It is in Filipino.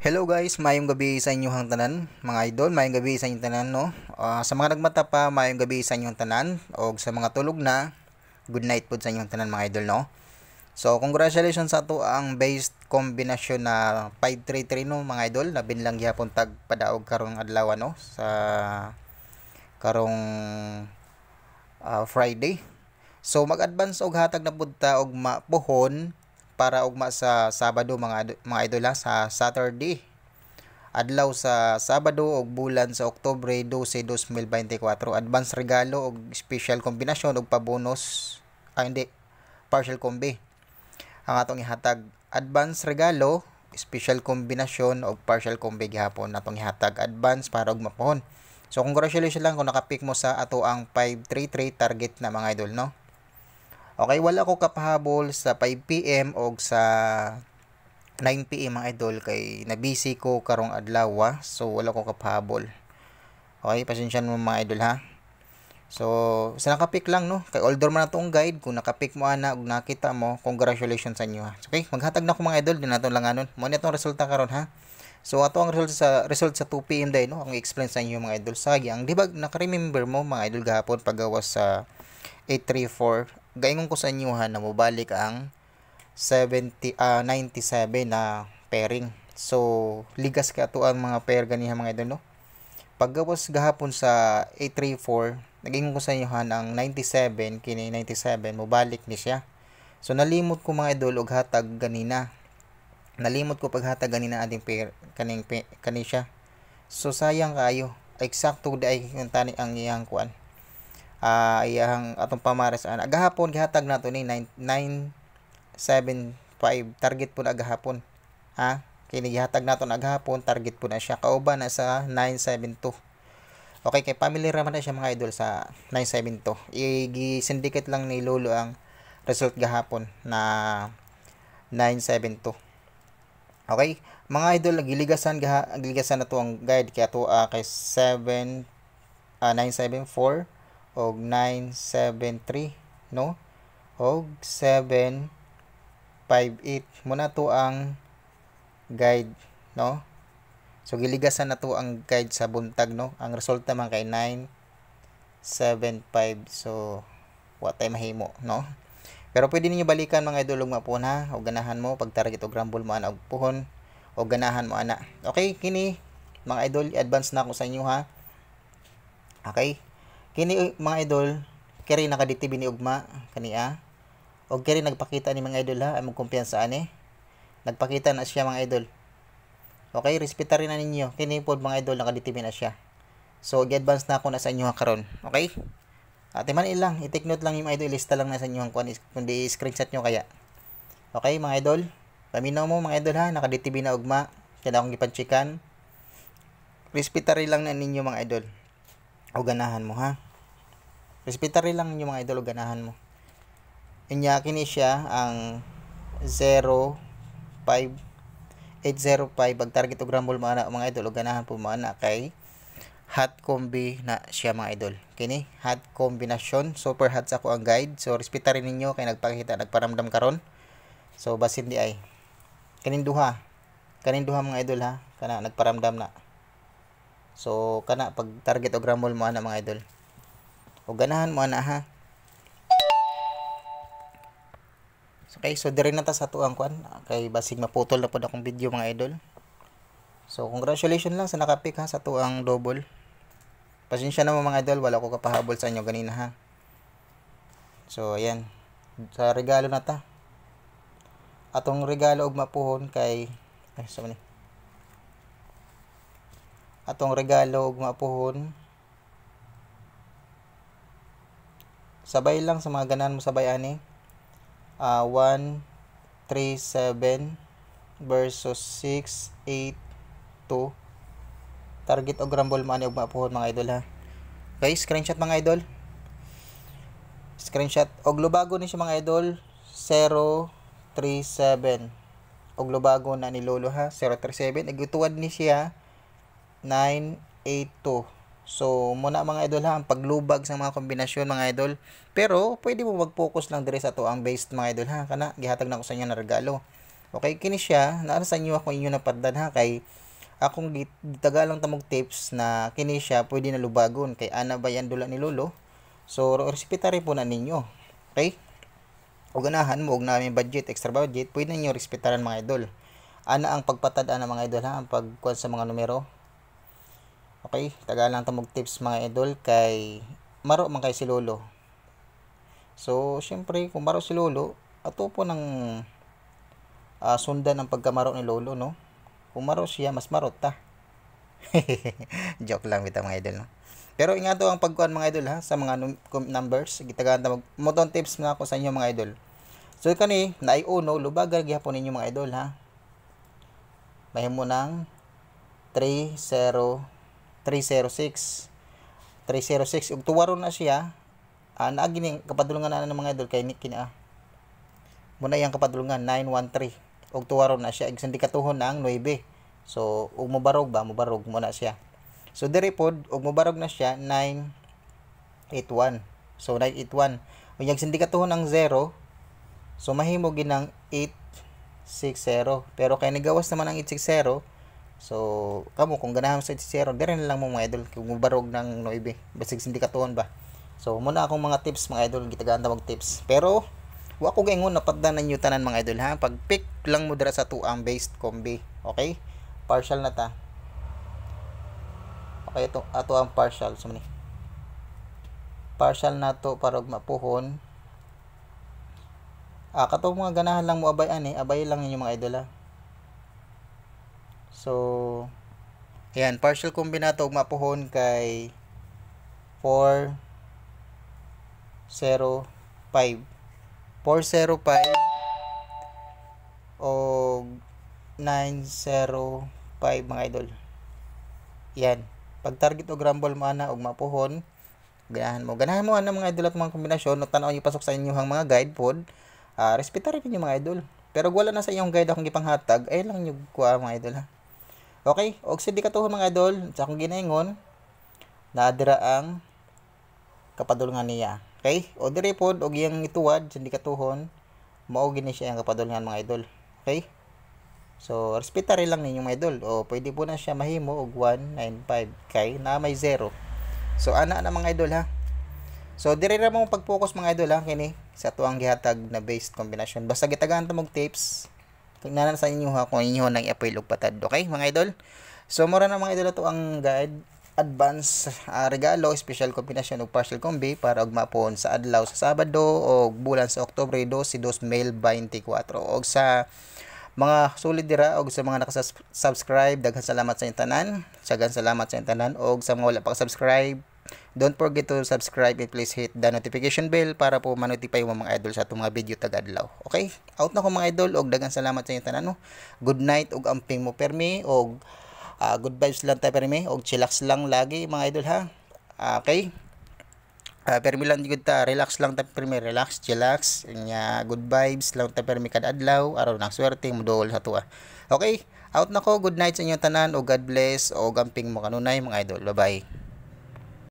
Hello guys, mayong gabi sa inyong tanan, mga idol, mayong gabi sa inyong tanan, no? Sa mga nagmata pa, mayong gabi sa inyong tanan, o sa mga tulog na, good night po sa inyong tanan, mga idol, no? So, congratulations sa to ang based kombinasyon na 533, no, mga idol, na binlang gyapon tag padaog karong adlaw, no, sa karong Friday. So, mag-advance og hatag na budta og mapuhon para ugma sa Sabado, mga idol, ha, sa Saturday adlaw sa Sabado og bulan sa Oktubre 12, 2024. Advance regalo og special kombinasyon og pabonus, hindi, partial combi ang atong ihatag. Advance regalo, special kombinasyon og partial combi gihapon atong ihatag advance para og mapuhon. So congratulations lang kung nakapik mo sa ato ang 533 target na, mga idol, no. Okay, wala ko kapahabol sa 5 PM og sa 9 PM, mga idol, kay nabisi ko karong adlaw, so wala ko kapahabol. Okay, pasensya mo, mga idol, ha. So sa nakapik lang, no, kay older man natong guide, kung nakapik mo ana ug nakita mo, congratulations sa inyo, ha. Okay, maghatag na ko, mga idol, din naton lang anon mo ni atong resulta karon, ha. So ato ang result sa 2 PM day, no, ang explain sa inyo, mga idol. Sayang di ba naka-remember mo, mga idol, gahapon paggawas sa 834, gaingon ko sa inyo, ha, na mobalik ang 97 na pairing. So ligas ka to ang mga pair ganiha, mga idol, no. Paggawas gahapon sa 834, naging ko sa inyo, ha, ng 97, kini 97 mobalik ni siya. So nalimot ko, mga idol, og hatag ganina. Nalimot ko paghatag ganina ating pair kani siya. So sayang kayo. Eksakto day ang tani ang iyang kuan. Iyang atong pamares ana. Gahapon gihatag nato ni 975 target po na gahapon. Ha? Kini gihatag nato na gahapon, target po na siya. Kauban na sa 972. Okay, kay family raman na siya, mga idol, sa 972. I-syndicate lang ni Lolo ang result gahapon na 972. Okay, mga idol, giligasan na to ang guide kay ato kay 974 og 973, no, og 758 muna to ang guide, no. So giligasan na to ang guide sa buntag, no. Ang resulta man kay 975. So wa tay mahimo, no. Pero pwede ninyo balikan, mga idol, ug mapun, ha, o ganahan mo pag target og rumble mo ana og puhon o ganahan mo ana. Okay, kini, mga idol, advance na ako sa inyo, ha. Okay, kini, mga idol, kiri nakaditib ni ugma kaniya og kiri nagpakita ni, mga idol, ha, ay magkumpiyansa ani. Nagpakita na siya, mga idol. Okay, respetar rin na ninyo kini pod, mga idol, nakaditib na siya. So i-advance na ako na sa inyo, ha, karon. Okay, ate man ilang i-take note lang yung, mga idol, lista lang na sa inyo ang kuan, kundi screenshot nyo kaya. Okay, mga idol, paminaw mo, mga idol, ha, nakaditib na ugma kada akong gipanchikan. Respetari lang na ninyo, mga idol, o ganahan mo, ha. Respetari lang ninyo, mga idol, o ganahan mo. Inya kini siya ang 05805 pag target og rumble mo ana, mga idol, o ganahan po mo ana kay hot combi na siya, mga idol. Kini hot kombinasyon, super hot sa ako ang guide. So respetarin ninyo kay nagparamdam karon. So basin di ay kanin duha, mga idol, ha, kana nagparamdam na. So kana pag target og rumble mo ana, mga idol, o ganahan mo ana, ha. Okay, so diri na ta sa tuang kuan kay basig maputol na pod akong video, mga idol. So congratulations lang sa nakapik, ha, sa tuang double. Pasensya na mo, mga idol, wala ko kapahabol sa inyo ganina, ha. So ayan, sa regalo na ta. Atong regalo og mapuhon kay atong regalo og mapuhon sabay lang sa mga ganahan mo, sabay ani. 137 versus 682 target og rumble man og mapuhon, mga idol, ha. Okay, screenshot, mga idol, screenshot. Og lubago ni siya, mga idol, 037 og lubago na ni Lolo, ha, 037. Igutuwad ni siya 982. So muna, mga idol, ha, ang paglubag sa mga kombinasyon, mga idol. Pero pwede mo mag-focus lang dire sa to ang based, mga idol, ha, kana gihatag na ko sa inyo na regalo. Okay, kini siya naa sa inyo ako inyo napaddan ha, kay akong gitagalang tamog tips na kini siya pwede na lubagon kay ana ba yan dula ni lolo. So respetare po na ninyo. Okay? O ganahan mo og namin budget, extra budget, pwede ninyo respetaran mga idol. Ana ang pagpatad ana mga idol ha, ang pagkuan sa mga numero. Okay, tagalang tamog tips mga idol kay maro man kay si lolo. So syempre kung maro si lolo, ato po ng sundan ang pagkamaro ni lolo, no? Kung maro siya, mas marot ta. Joke lang bitaw mga idol, no? Pero ingato ang pagkuan mga idol ha sa mga numbers, gitagaan ta mo tips na ako sa inyo mga idol. So kani naay uno, lubagan gihapon ninyo mga idol ha. Mahimo ng 306 ug tuwaro na siya. Naa gini kapadulungan na ng mga idol kay kini muna yang kapadulungan 913 ug tuwaro na siya ig sindikatuhon ng 9. So ug mobarog mo na siya. So diri pod ug mobarog na siya 981. So 981 ug yang sindikatuhon ng 0, so mahimo ginang 860. Pero kay nagawas naman ang 860, so kamo kung ganahan sa 860 dire na lang mo mga idol kung mobarog ng 9 basig sindikatuhon ba. So muna akong mga tips mga idol, gitagaan ta mag tips. Pero wa ko gaingon napaddan ninyo tanan mga idol ha. Pag pick lang mo dira sa tuang based combi. Okay? Partial na ta. Okay, ito ato ang partial so mani. Partial na to para mapuhon. Kato mga ganahan lang mo abay abay lang ninyo mga idol ha. So ayan, partial combi na to mapuhon kay 405 o 905 mga idol. Yan. Pag target o rumble mo ana og mapuhon, ganahan mo ana mga idol at mga kombinasyon no tan-aw niyo pasok sa inyong mga guide pod. Respetare niyo mga idol. Pero wala na sa inyong guide akong gipanghatag, ay lang niyo kuha mga idol ha. Okay, og sindikatuhon mga idol, sa akong ginaingon naadira ang kapadulungan niya. Okay? O dire pod og iyang ituwad sindikatuhon, mao gini siya ang kapadulungan mga idol. Okay? So respetare lang ninyo mga idol. O pwede po na siya mahimo og 195 kay na may 0. So ana na mga idol ha. So dire ra mo pag-focus mga idol ha kini sa tuang gihatag na based combination. Basta gitagaan ta mog tips. Tingnan sa inyo ha kung inyo nang i-apply og patad. Okay mga idol? So mura na mga idol ato ang guide advance regalo special combination og partial combi para og mapon sa adlaw sa Sabado o bulan sa Oktubre 12, 2024. Og sa mga solid dira og sa mga naka-subscribe, daghan salamat sa inyong tanan. Daghang salamat sa inyong tanan og sa mga wala pa subscribe, don't forget to subscribe and please hit the notification bell para po ma-notify mo mga idol sa atong mga video tag-adlaw. Okay? Out na ko mga idol og daghang salamat sa inyong tanan no. Good night og amping mo permi og good vibes lang tayo permi og chillax lang lagi mga idol ha. Okay? Permi lang jud ta, relax lang ta permi, relax, chillax, nya good vibes lang ta permi kad adlaw, araw ng swerte mudol sa tuwa. Okay? Out na ko, good night sa inyo tanan og God bless og amping mo kanunay mga idol. Bye bye.